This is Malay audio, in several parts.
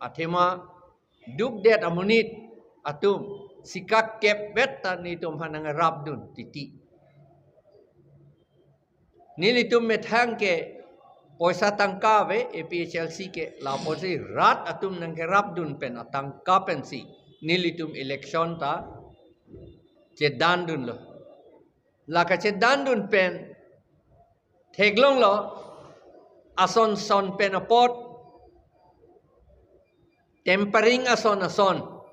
Atema duk det amunit atum sikak kep betan itum hanang rabdun titi. Nilitum methang ke poisa tangka ve APHLC ke laposi rat atum nang ke rabdun pen atangka pensi nilitum election ta cedandun lo. Laka cedandun pen teglong lo ason son pen apot tempering ason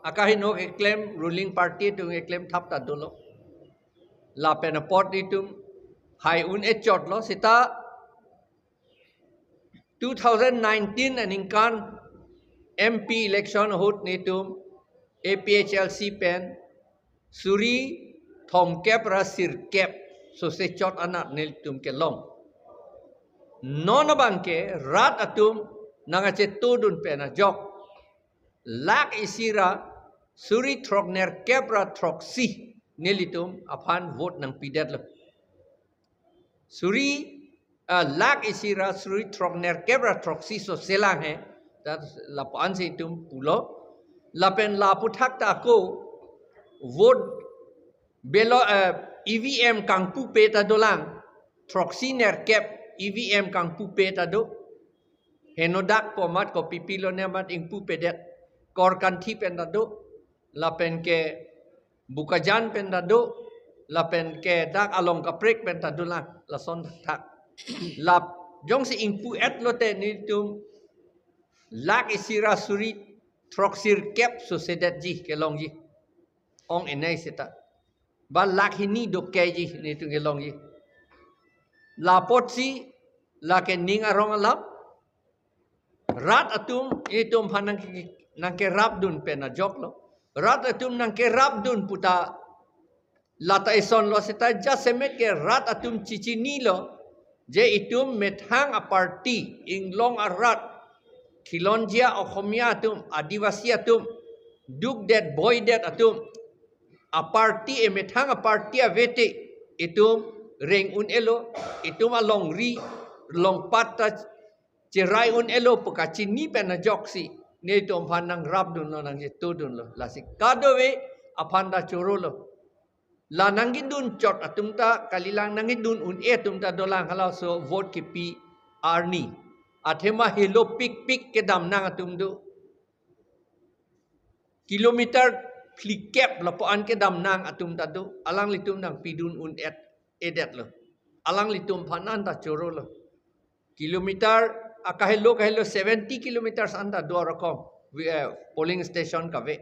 akahin ho claim ruling party tu claim thap ta dolo la pen apot itum hai un echot lo sita 2019 aningkan MP election hut nitum APHLC pen suri thom kep ra sir kep so se chot anak nilitum ke long non bangke rat atum nangache tudun pen jok lak isira suri trokner kepra troksi nilitum apan vote nang pidet lo suri lak isira suri trokner kepra troksi so selang he dat lapan se tum pulo lapen laputhak ta ko vote belo EVM kang pu peta dolang troksi ner kep EVM kang pu peta do henodak pomat ko pipilo nemat ing pu pedet kor kanthi pendado lapen ke bukajan pendado lapen ke dak along kaprek pendado la lason tak lap jong si ingpu et lote ni tum lak isira suri troksir kep so sedet ji kelong ji ong enai seta ba lak hini do ke ji ni tum kelong ji lapot si laken ning arong alam rat atum itum hanang nang ke rabdun pena jok lo rat atum nang ke rabdun puta lata ison lo seta jasemet ke rat atum cicini lo je itum methang a party inglong a rat khilonjia okhomia atum adivasi atum duk det boy det atum a party e methang a party a vete itum reng un elo itum along ri long patta cerai un elo pokacini pena jok si ni to panang rabdun lo nang tudun lo la si kadowe apanda choro lo la nangidun chot atumta kalilang nangidun un tumta dolang halau so vote ki pi arni athema helo pik ke dam nang atumdu kilometer flikep la po an ke dam nang atumta do alang litum nang pidun un edet lo alang litum panan ta choro lo kilometer kahelo 70 kilometers anda dua rakom polling station kave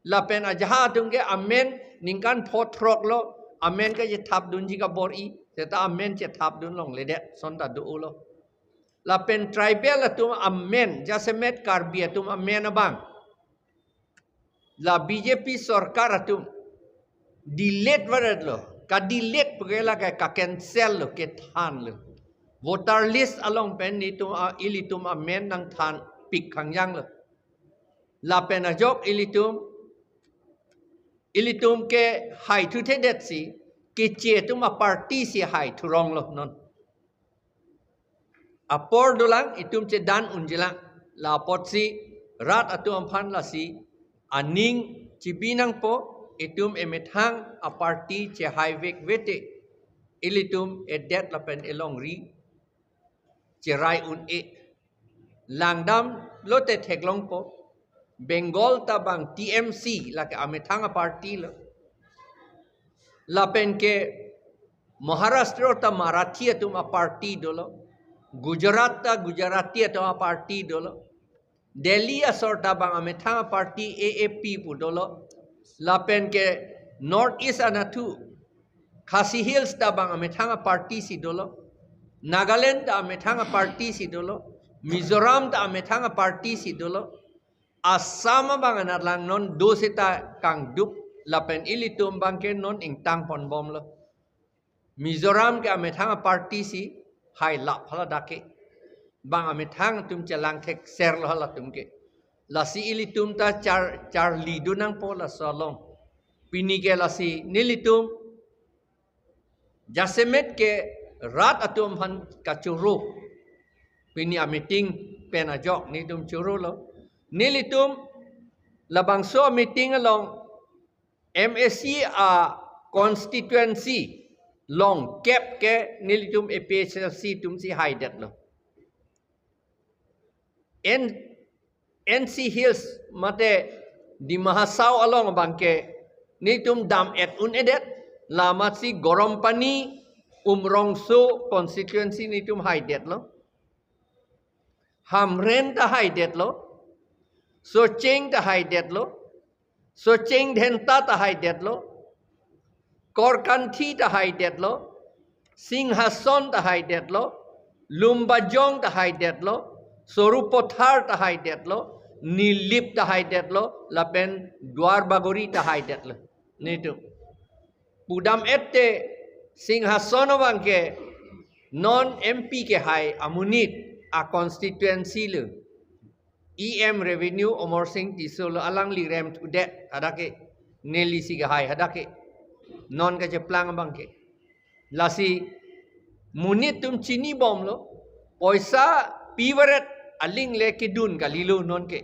lapen ajaha tungge amen ningkan potrok lo amen ka je thap dun ji ka bori seta amen che thap dun long ledet sonda du lo lapen tribal atum amen jasemet karbi atum amen abang la BJP sarkar atum delete warat lo ka delete pagela ka cancel lo ke than lo voter list along pen nitum ilitum amen nang than pik khangyang lo la pen ajok ilitum ke hai thu the det si ke che tum a party si hai thu rong lo non apor dolang itum che dan unjela la pot si rat atum phan la si aning chibinang po itum emethang a party che hai vek vete ilitum edet la pen elong ri cerai un langdam lote theklong po Bengal tabang TMC la ke amethang party lo lapen ke Maharashtra ta Marathi atum a party dolo Gujarat ta Gujarati atum a party dolo Delhi asor tabang amethang party AAP pu dolo lapen ke North East anatu Khasi Hills tabang amethang party si dolo Nagaland ta amethang party si dolo Mizoram ta amethang party si dolo Assam bang lang non dosita kang dup lapen ilitum bangke non ingtang pon bom lo Mizoram ke amethang party si hai la phala dake bang amethang tum chalang thek ser lo hala tum ke la si ilitum ta char lidunang po la solong pinige la si nilitum jasemet ke rat atum han kachuru pini a meeting pen ajok ni tum churu lo nilitum labang so meeting along MSC constituency long cap ke nilitum APHC tum si haidet lo NC Hills mate di Mahasau along bangke nilitum dam et edet lamat si gorom pani umrongso constituency nilitum haidet lo hamren ta haidet lo so cheng ta haidet lo so cheng dhenta ta haidet lo Korkanthi ta haidet lo Singhason ta haidet lo Lumbajong ta haidet lo Sorupothar ta haidet lo Nilip ta haidet lo lapen Dwar Bagori ta haidet lo nitu pudam ette Singhason bangke non MP ke hai amunit a constituency le EM revenue Omor Singh Tisol alang li rem tudet hadake neli si ke hai hadake non ka jeplang bangke lasi munit tum chini bom lo poisa piwaret aling leke dun galilo non ke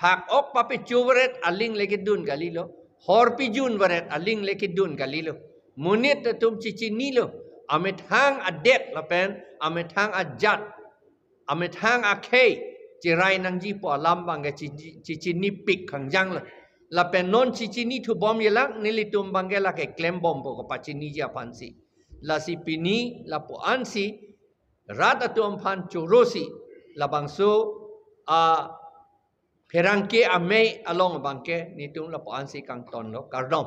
hak ok pape chuwaret aling leke dun galilo hor pi jun waret aling leke dun galilo munit tum chichini lo amit hang adet lapen amit hang ajat amit hang akhei cirai nang ji po alam bangke chichini pik khangjang lo la penon chichini tu bom yelang nilitum bangela ke klem bom po pachini ja pansi la si pini la po ansi rat atum pan chorosi la bangso a perangke ame along bangke nitum la po ansi kang ton lo kardom